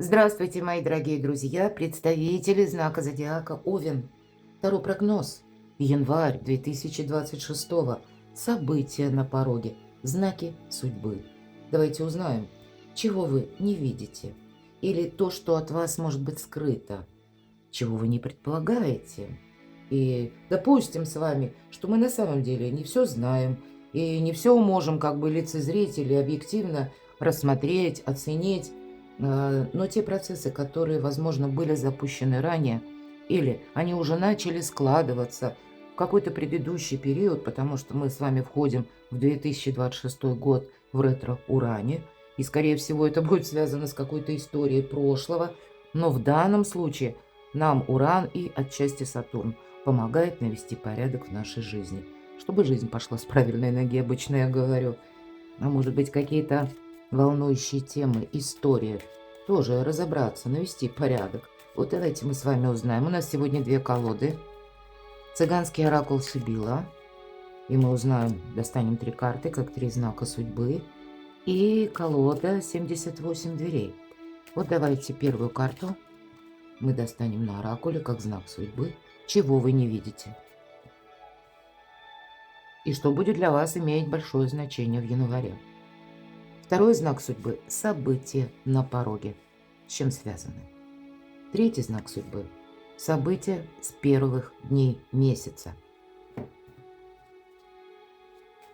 Здравствуйте, мои дорогие друзья, представители знака зодиака Овен. Второй прогноз. Январь 2026. События на пороге. Знаки судьбы. Давайте узнаем, чего вы не видите. Или то, что от вас может быть скрыто. Чего вы не предполагаете. И допустим с вами, что мы на самом деле не все знаем. И не все можем как бы лицезреть или объективно рассмотреть, оценить. Но те процессы, которые, возможно, были запущены ранее, или они уже начали складываться в какой-то предыдущий период, потому что мы с вами входим в 2026 год в ретро-уране, и, скорее всего, это будет связано с какой-то историей прошлого, но в данном случае нам Уран и отчасти Сатурн помогает навести порядок в нашей жизни, чтобы жизнь пошла с правильной ноги, обычно я говорю. А может быть, какие-то волнующие темы, истории, тоже разобраться, навести порядок. Вот давайте мы с вами узнаем. У нас сегодня две колоды. Цыганский оракул Сибила. И мы узнаем, достанем три карты, как три знака судьбы. И колода 78 дверей. Вот давайте первую карту мы достанем на оракуле, как знак судьбы. Чего вы не видите? И что будет для вас иметь большое значение в январе. Второй знак судьбы – события на пороге. С чем связаны? Третий знак судьбы – события с первых дней месяца.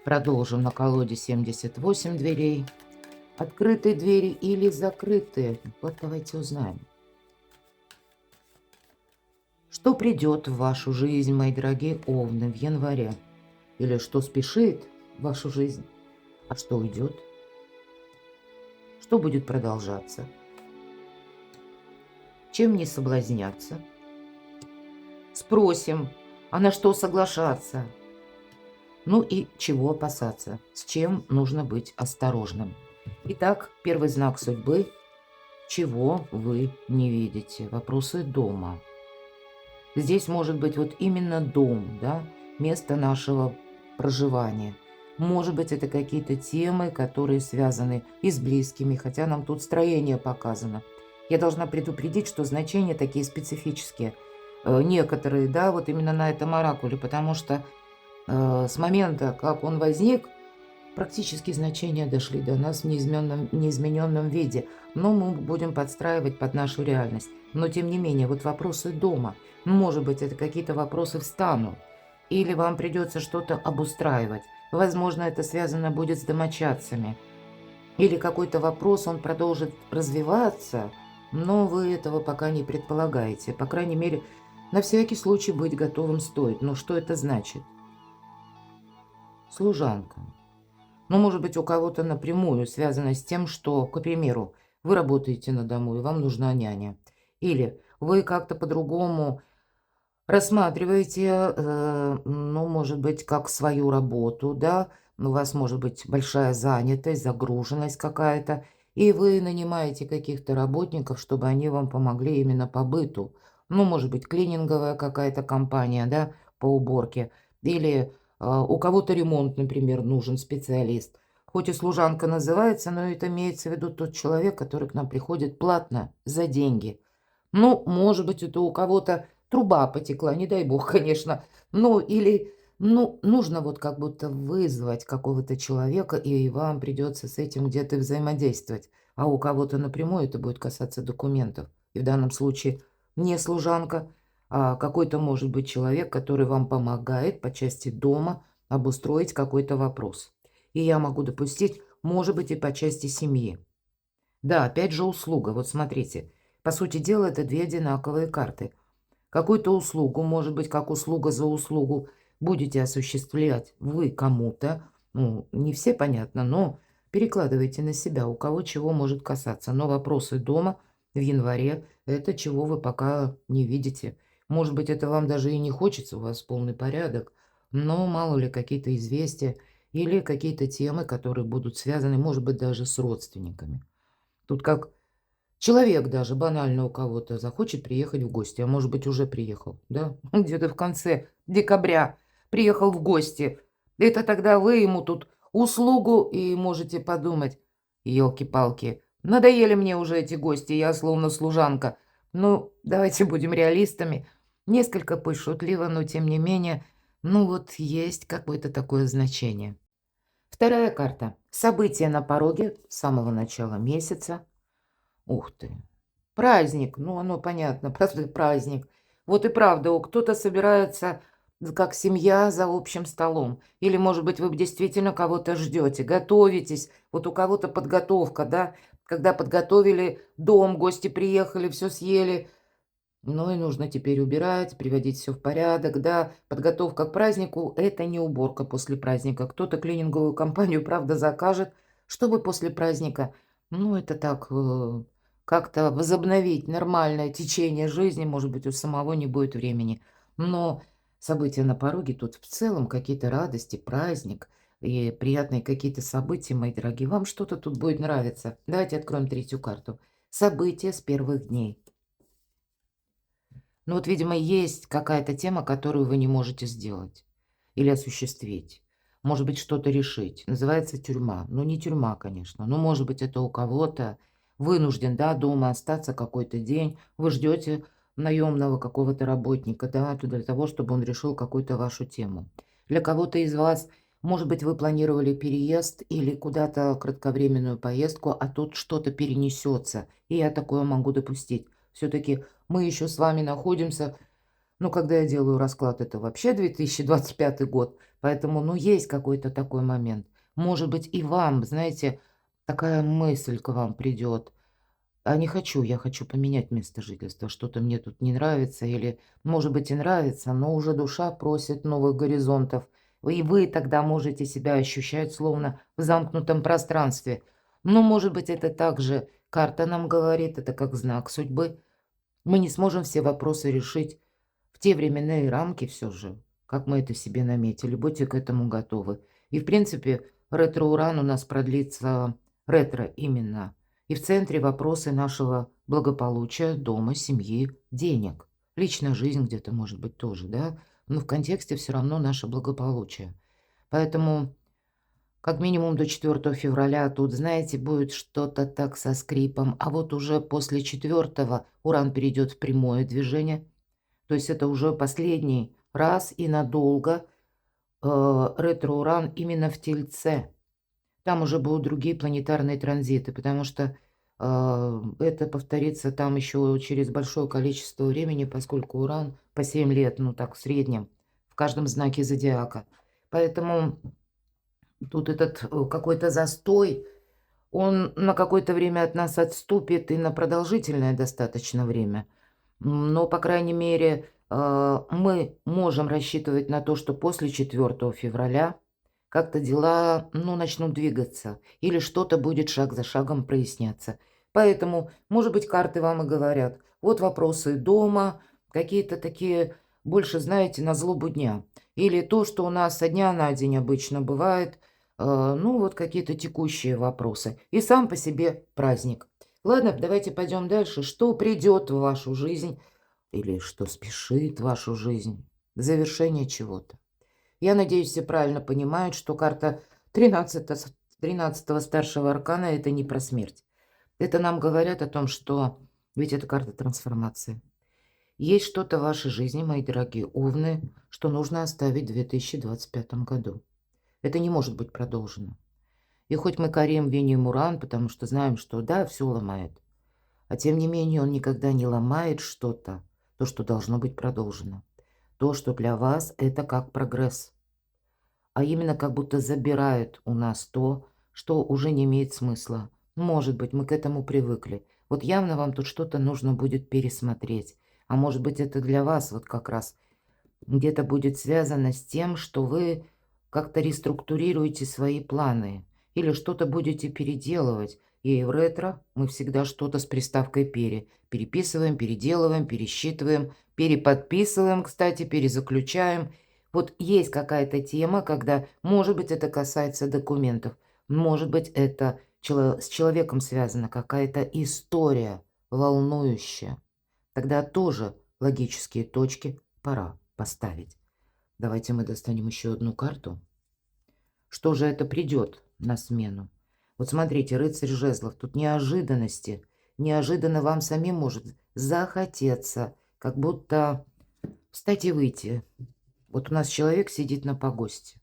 Продолжим на колоде 78 дверей. Открытые двери или закрытые? Вот давайте узнаем. Что придет в вашу жизнь, мои дорогие овны, в январе? Или что спешит в вашу жизнь, а что уйдет? Что будет продолжаться? Чем не соблазняться? Спросим, а на что соглашаться? Ну и чего опасаться? С чем нужно быть осторожным? Итак, первый знак судьбы. Чего вы не видите? Вопросы дома. Здесь может быть вот именно дом, да, место нашего проживания. Может быть, это какие-то темы, которые связаны и с близкими, хотя нам тут строение показано. Я должна предупредить, что значения такие специфические. Некоторые, да, вот именно на этом оракуле, потому что с момента, как он возник, практически значения дошли до нас в неизмененном виде, но мы будем подстраивать под нашу реальность. Но тем не менее, вот вопросы дома, может быть, это какие-то вопросы встанут, или вам придется что-то обустраивать. Возможно, это связано будет с домочадцами. Или какой-то вопрос, он продолжит развиваться, но вы этого пока не предполагаете. По крайней мере, на всякий случай быть готовым стоит. Но что это значит? Служанка. Ну, может быть, у кого-то напрямую связано с тем, что, к примеру, вы работаете на дому, и вам нужна няня. Или вы как-то по-другому рассматриваете, ну, может быть, как свою работу, да, у вас может быть большая занятость, загруженность какая-то, и вы нанимаете каких-то работников, чтобы они вам помогли именно по быту. Ну, может быть, клининговая какая-то компания, да, по уборке, или у кого-то ремонт, например, нужен специалист. Хоть и служанка называется, но это имеется в виду тот человек, который к нам приходит платно, за деньги. Ну, может быть, это у кого-то труба потекла, не дай бог, конечно. Ну, или, ну, нужно вот как будто вызвать какого-то человека, и вам придется с этим где-то взаимодействовать. А у кого-то напрямую это будет касаться документов. И в данном случае не служанка, а какой-то, может быть, человек, который вам помогает по части дома обустроить какой-то вопрос. И я могу допустить, может быть, и по части семьи. Да, опять же услуга. Вот смотрите, по сути дела, это две одинаковые карты. Какую-то услугу, может быть, как услуга за услугу, будете осуществлять вы кому-то. Ну, не все, понятно, но перекладывайте на себя, у кого чего может касаться. Но вопросы дома в январе – это чего вы пока не видите. Может быть, это вам даже и не хочется, у вас полный порядок, но мало ли какие-то известия или какие-то темы, которые будут связаны, может быть, даже с родственниками. Тут как человек даже банально у кого-то захочет приехать в гости, а может быть, уже приехал, да? Где-то в конце декабря приехал в гости. Это тогда вы ему тут услугу и можете подумать, елки-палки, Надоели мне уже эти гости, я словно служанка. Ну, давайте будем реалистами. Несколько пусть шутливо, но тем не менее, ну вот есть какое-то такое значение. Вторая карта. События на пороге с самого начала месяца. Ух ты. Праздник. Ну, оно понятно, просто праздник. Вот и правда, кто-то собирается как семья за общим столом. Или, может быть, вы действительно кого-то ждете, готовитесь. Вот у кого-то подготовка, да, когда подготовили дом, гости приехали, все съели. Ну и нужно теперь убирать, приводить все в порядок, да. Подготовка к празднику– это не уборка после праздника. Кто-то клининговую компанию, правда, закажет, чтобы после праздника, ну, это так, как-то возобновить нормальное течение жизни. Может быть, у самого не будет времени. Но события на пороге тут в целом какие-то радости, праздник и приятные какие-то события, мои дорогие. Вам что-то тут будет нравиться. Давайте откроем третью карту. События с первых дней. Ну вот, видимо, есть какая-то тема, которую вы не можете сделать или осуществить. Может быть, что-то решить. Называется тюрьма. Ну, не тюрьма, конечно. Но, может быть, это у кого-то вынужден, да, дома остаться какой-то день. Вы ждете наемного какого-то работника, да, для того, чтобы он решил какую-то вашу тему. Для кого-то из вас, может быть, вы планировали переезд или куда-то кратковременную поездку, а тут что-то перенесется. И я такое могу допустить. Все-таки мы еще с вами находимся, ну, когда я делаю расклад, это вообще 2025 год, поэтому, ну, есть какой-то такой момент. Может быть, и вам, знаете, такая мысль к вам придет. А не хочу, я хочу поменять место жительства, что-то мне тут не нравится, или, может быть, и нравится, но уже душа просит новых горизонтов. И вы тогда можете себя ощущать словно в замкнутом пространстве. Но, может быть, это также карта нам говорит, это как знак судьбы. Мы не сможем все вопросы решить в те временные рамки все же, как мы это себе наметили. Будьте к этому готовы. И, в принципе, ретро-уран у нас продлится, ретро именно, и в центре вопросы нашего благополучия, дома, семьи, денег. Личная жизнь где-то может быть тоже, да, но в контексте все равно наше благополучие. Поэтому как минимум до 4 февраля тут, знаете, будет что-то так со скрипом. А вот уже после 4 Уран перейдет в прямое движение. То есть это уже последний раз и надолго ретро-Уран именно в Тельце. Там уже будут другие планетарные транзиты, потому что это повторится там еще через большое количество времени, поскольку Уран по 7 лет, ну так, в среднем, в каждом знаке зодиака. Поэтому тут этот какой-то застой, он на какое-то время от нас отступит и на продолжительное достаточно время. Но, по крайней мере, мы можем рассчитывать на то, что после 4 февраля как-то дела, ну, начнут двигаться или что-то будет шаг за шагом проясняться. Поэтому, может быть, карты вам и говорят, вот вопросы дома, какие-то такие, больше, знаете, на злобу дня. Или то, что у нас со дня на день обычно бывает, ну, вот какие-то текущие вопросы. И сам по себе праздник. Ладно, давайте пойдем дальше. Что придет в вашу жизнь или что спешит в вашу жизнь? Завершение чего-то. Я надеюсь, все правильно понимают, что карта 13 старшего аркана– это не про смерть. Это нам говорят о том, что ведь это карта трансформации. Есть что-то в вашей жизни, мои дорогие овны, что нужно оставить в 2025 году. Это не может быть продолжено. И хоть мы корим виним Уран, потому что знаем, что да, все ломает, а тем не менее он никогда не ломает что-то, то, что должно быть продолжено. То, что для вас это как прогресс. А именно как будто забирает у нас то, что уже не имеет смысла. Может быть, мы к этому привыкли. Вот явно вам тут что-то нужно будет пересмотреть. А может быть, это для вас вот как раз где-то будет связано с тем, что вы как-то реструктурируете свои планы или что-то будете переделывать. И в ретро мы всегда что-то с приставкой «пере». Переписываем, переделываем, пересчитываем, переподписываем, кстати, перезаключаем. Вот есть какая-то тема, когда, может быть, это касается документов, может быть, это с человеком связана какая-то история волнующая. Тогда тоже логические точки пора поставить. Давайте мы достанем еще одну карту. Что же это придет на смену? Вот смотрите, рыцарь жезлов, тут неожиданности. Неожиданно вам самим может захотеться, как будто встать и выйти. Вот у нас человек сидит на погосте.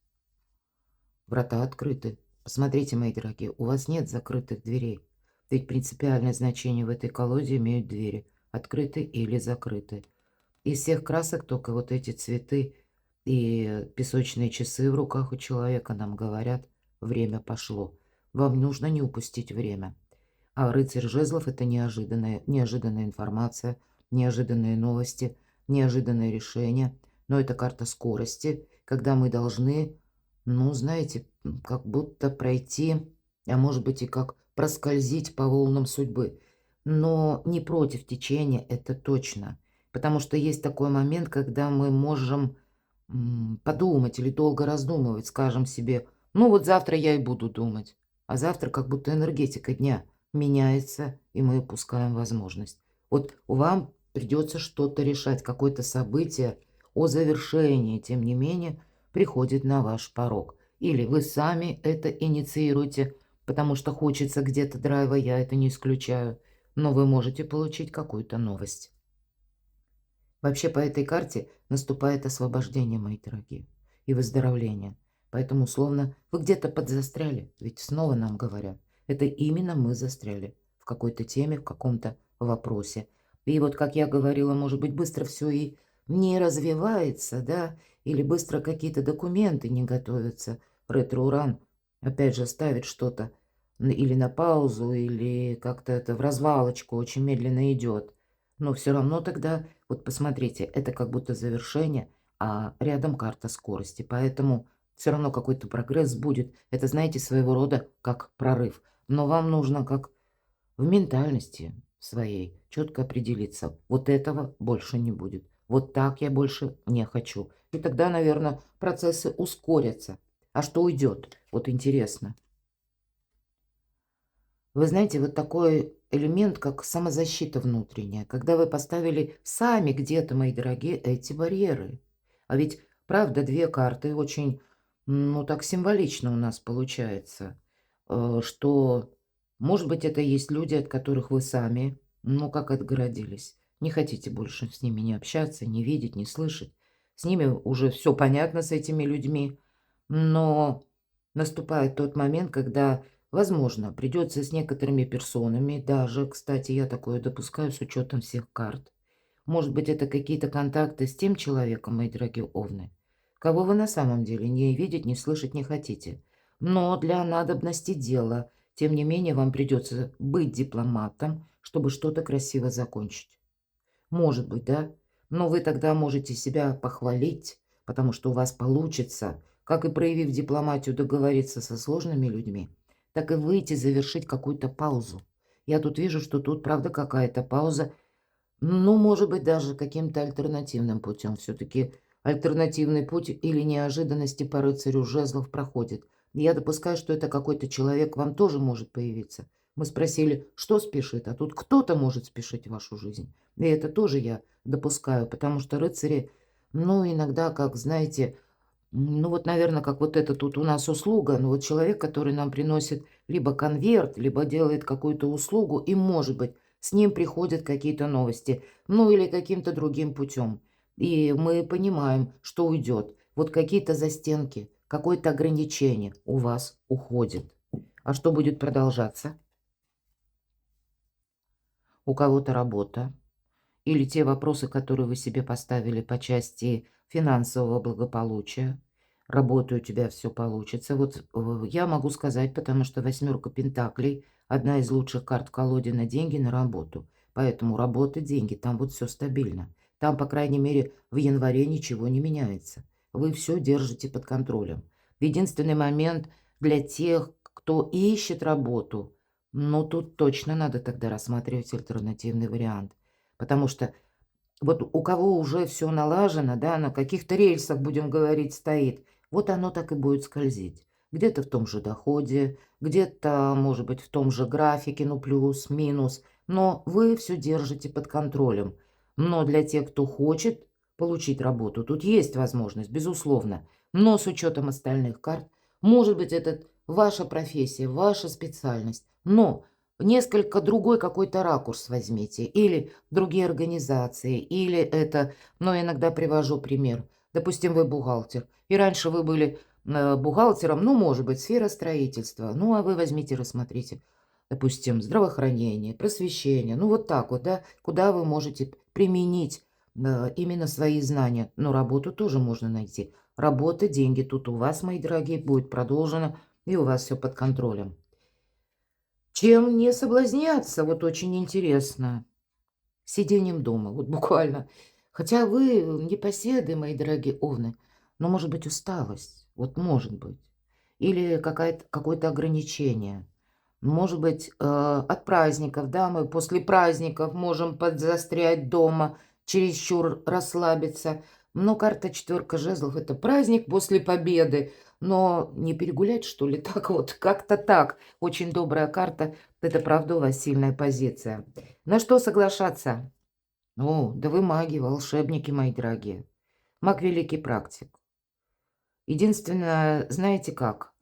Врата открыты. Посмотрите, мои дорогие, у вас нет закрытых дверей. Ведь принципиальное значение в этой колоде имеют двери. Открыты или закрыты. Из всех красок только вот эти цветы и песочные часы в руках у человека нам говорят, время пошло. Вам нужно не упустить время. А рыцарь жезлов — это неожиданная информация, неожиданные новости, неожиданные решения. Но это карта скорости, когда мы должны, ну, знаете, как будто пройти, а может быть и как проскользить по волнам судьбы. Но не против течения, это точно. Потому что есть такой момент, когда мы можем подумать или долго раздумывать, скажем себе, ну вот завтра я и буду думать. А завтра как будто энергетика дня меняется, и мы упускаем возможность. Вот вам придется что-то решать, какое-то событие о завершении, тем не менее, приходит на ваш порог. Или вы сами это инициируете, потому что хочется где-то драйва, я это не исключаю, но вы можете получить какую-то новость. Вообще по этой карте наступает освобождение, мои дорогие, и выздоровление. Поэтому, условно, вы где-то подзастряли, ведь снова нам говорят, это именно мы застряли в какой-то теме, в каком-то вопросе. И вот, как я говорила, может быть, быстро все и не развивается, да, или быстро какие-то документы не готовятся. Ретро-уран, опять же, ставит что-то или на паузу, или как-то это в развалочку очень медленно идет. Но все равно тогда, вот посмотрите, это как будто завершение, а рядом карта скорости. Поэтому все равно какой-то прогресс будет. Это, знаете, своего рода как прорыв. Но вам нужно как в ментальности своей четко определиться. Вот этого больше не будет. Вот так я больше не хочу. И тогда, наверное, процессы ускорятся. А что уйдет? Вот интересно. Вы знаете, вот такой элемент, как самозащита внутренняя, когда вы поставили сами где-то, мои дорогие, эти барьеры. А ведь, правда, две карты очень, ну, так символично у нас получается, что, может быть, это есть люди, от которых вы сами, ну, как отгородились. Не хотите больше с ними не общаться, не видеть, не слышать. С ними уже все понятно, с этими людьми. Но наступает тот момент, когда возможно, придется с некоторыми персонами, даже, кстати, я такое допускаю с учетом всех карт. Может быть, это какие-то контакты с тем человеком, мои дорогие овны, кого вы на самом деле не видеть, не слышать не хотите. Но для надобности дела, тем не менее, вам придется быть дипломатом, чтобы что-то красиво закончить. Может быть, да? Но вы тогда можете себя похвалить, потому что у вас получится, как и проявив дипломатию, договориться со сложными людьми, так и выйти, завершить какую-то паузу. Я тут вижу, что тут, правда, какая-то пауза, ну, может быть, даже каким-то альтернативным путем. Все-таки альтернативный путь или неожиданности по рыцарю жезлов проходит. Я допускаю, что это какой-то человек вам тоже может появиться. Мы спросили, что спешит, а тут кто-то может спешить в вашу жизнь. И это тоже я допускаю, потому что рыцари, ну, иногда, как, знаете, ну, вот, наверное, как вот это тут у нас услуга, ну, вот человек, который нам приносит либо конверт, либо делает какую-то услугу, и, может быть, с ним приходят какие-то новости, ну, или каким-то другим путем. И мы понимаем, что уйдет. Вот какие-то застенки, какое-то ограничение у вас уходит. А что будет продолжаться? У кого-то работа. Или те вопросы, которые вы себе поставили по части финансового благополучия. Работай, у тебя все получится. Вот я могу сказать, потому что восьмерка пентаклей — одна из лучших карт в колоде на деньги, на работу. Поэтому работа, деньги, там вот все стабильно. Там, по крайней мере, в январе ничего не меняется. Вы все держите под контролем. Единственный момент для тех, кто ищет работу, ну, тут точно надо тогда рассматривать альтернативный вариант. Потому что вот у кого уже все налажено, да, на каких-то рельсах, будем говорить, стоит, вот оно так и будет скользить. Где-то в том же доходе, где-то, может быть, в том же графике, ну, плюс, минус. Но вы все держите под контролем. Но для тех, кто хочет получить работу, тут есть возможность, безусловно. Но с учетом остальных карт, может быть, этот ваша профессия, ваша специальность, но несколько другой какой-то ракурс возьмите, или другие организации, или это, но иногда привожу пример. Допустим, вы бухгалтер, и раньше вы были бухгалтером, ну, может быть, сфера строительства, ну, а вы возьмите, рассмотрите, допустим, здравоохранение, просвещение, ну, вот так вот, да, куда вы можете применить именно свои знания. Но работу тоже можно найти. Работа, деньги тут у вас, мои дорогие, будет продолжено, и у вас все под контролем. Чем не соблазняться, вот очень интересно. Сидением дома, вот буквально. Хотя вы непоседы, мои дорогие овны, но может быть усталость, вот может быть. Или какое-то ограничение. Может быть, от праздников, да, мы после праздников можем подзастрять дома, чересчур расслабиться. Но карта четверка жезлов– это праздник после победы. Но не перегулять, что ли, так вот, как-то так. Очень добрая карта, это правда у вас сильная позиция. На что соглашаться? О, да вы маги, волшебники, мои дорогие. Маг великий практик. Единственное, знаете как?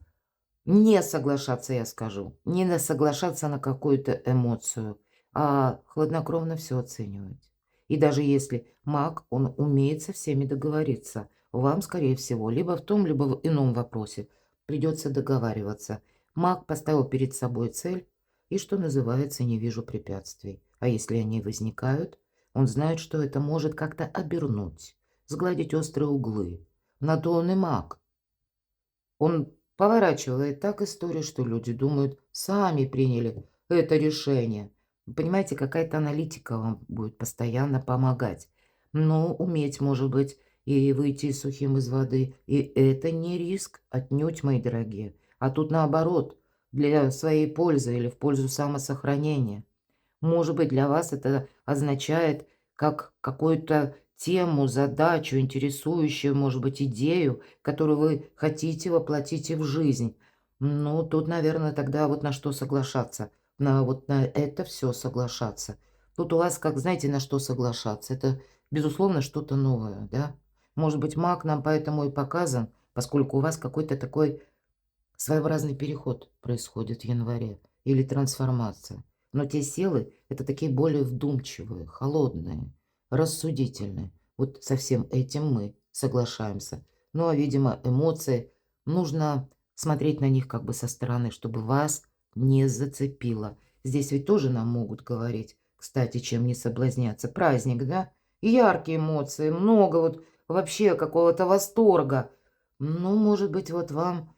Не соглашаться, я скажу. Не соглашаться на какую-то эмоцию, а хладнокровно все оценивать. И даже если маг, он умеет со всеми договориться, вам, скорее всего, либо в том, либо в ином вопросе придется договариваться. Маг поставил перед собой цель и, что называется, не вижу препятствий. А если они возникают, он знает, что это может как-то обернуть, сгладить острые углы. На то он и маг. Он поворачивает так историю, что люди думают, сами приняли это решение. Понимаете, какая-то аналитика вам будет постоянно помогать. Но уметь, может быть, и выйти сухим из воды. И это не риск отнюдь, мои дорогие. А тут наоборот, для своей пользы или в пользу самосохранения. Может быть, для вас это означает как какую-то тему, задачу, интересующую, может быть, идею, которую вы хотите воплотить и в жизнь. Ну, тут, наверное, тогда вот на что соглашаться. Вот на это все соглашаться. Тут у вас, как знаете, на что соглашаться. Это, безусловно, что-то новое, да? Может быть, маг нам поэтому и показан, поскольку у вас какой-то такой своеобразный переход происходит в январе или трансформация. Но те силы– это такие более вдумчивые, холодные, рассудительные. Вот со всем этим мы соглашаемся. Ну, а, видимо, эмоции, нужно смотреть на них как бы со стороны, чтобы вас не зацепило. Здесь ведь тоже нам могут говорить, кстати, чем не соблазняться. Праздник, да? И яркие эмоции, много вот вообще какого-то восторга. Ну, может быть, вот вам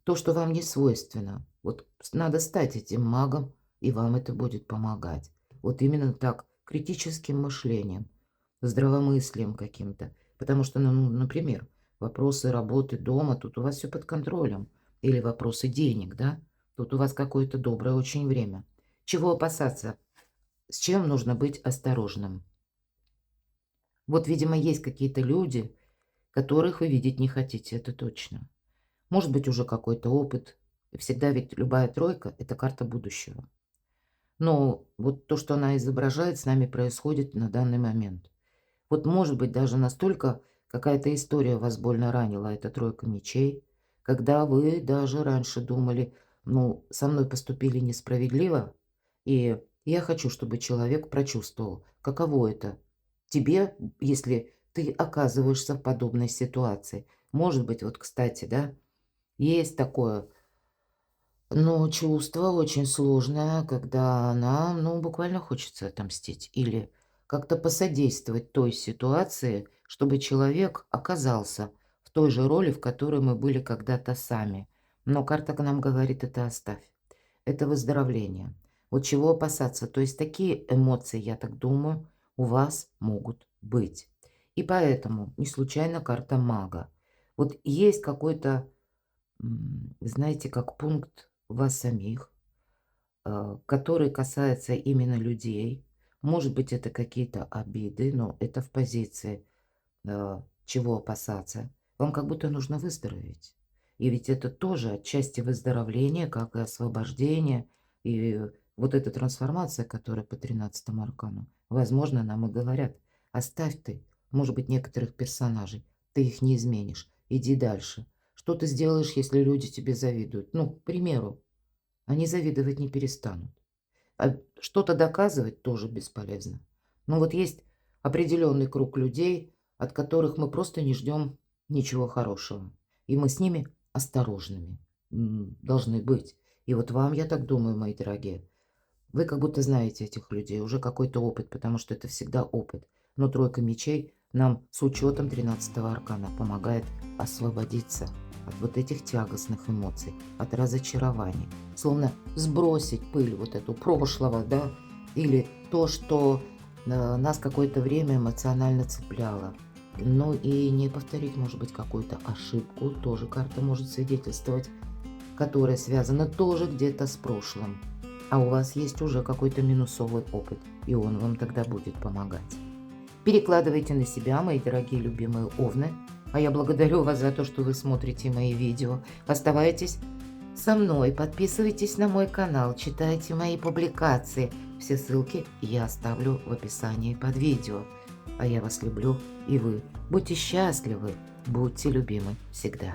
то, что вам не свойственно. Вот надо стать этим магом, и вам это будет помогать. Вот именно так, критическим мышлением, здравомыслием каким-то. Потому что, ну, например, вопросы работы дома, тут у вас все под контролем. Или вопросы денег, да? Тут у вас какое-то доброе очень время. Чего опасаться? С чем нужно быть осторожным? Вот, видимо, есть какие-то люди, которых вы видеть не хотите, это точно. Может быть, уже какой-то опыт. И всегда ведь любая тройка– это карта будущего. Но вот то, что она изображает, с нами происходит на данный момент. Вот может быть даже настолько какая-то история вас больно ранила, это тройка мечей, когда вы даже раньше думали, ну, со мной поступили несправедливо, и я хочу, чтобы человек прочувствовал, каково это тебе, если ты оказываешься в подобной ситуации. Может быть, вот, кстати, да, есть такое, но чувство очень сложное, когда она, ну, буквально хочется отомстить или как-то посодействовать той ситуации, чтобы человек оказался в той же роли, в которой мы были когда-то сами. Но карта к нам говорит: это оставь, это выздоровление. Вот чего опасаться. То есть такие эмоции, я так думаю, у вас могут быть. И поэтому не случайно карта мага. Вот есть какой-то знаете, как пункт вас самих, который касается именно людей. Может быть, это какие-то обиды, но это в позиции, чего опасаться. Вам как будто нужно выздороветь. И ведь это тоже отчасти выздоровление, как и освобождение. И вот эта трансформация, которая по 13-му аркану, возможно, нам и говорят: оставь ты, может быть, некоторых персонажей, ты их не изменишь, иди дальше. Что ты сделаешь, если люди тебе завидуют? Ну, к примеру, они завидовать не перестанут. А что-то доказывать тоже бесполезно. Но вот есть определенный круг людей, от которых мы просто не ждем ничего хорошего. И мы с ними осторожными должны быть. И вот вам, я так думаю, мои дорогие, вы как будто знаете этих людей, уже какой-то опыт, потому что это всегда опыт. Но тройка мечей нам с учетом 13-го аркана помогает освободиться от вот этих тягостных эмоций, от разочарований. Словно сбросить пыль вот эту прошлого, да, или то, что нас какое-то время эмоционально цепляло. Ну и не повторить, может быть, какую-то ошибку, тоже карта может свидетельствовать, которая связана тоже где-то с прошлым. А у вас есть уже какой-то минусовый опыт, и он вам тогда будет помогать. Перекладывайте на себя, мои дорогие любимые овны. А я благодарю вас за то, что вы смотрите мои видео. Оставайтесь со мной, подписывайтесь на мой канал, читайте мои публикации. Все ссылки я оставлю в описании под видео. А я вас люблю, и вы будьте счастливы, будьте любимы всегда.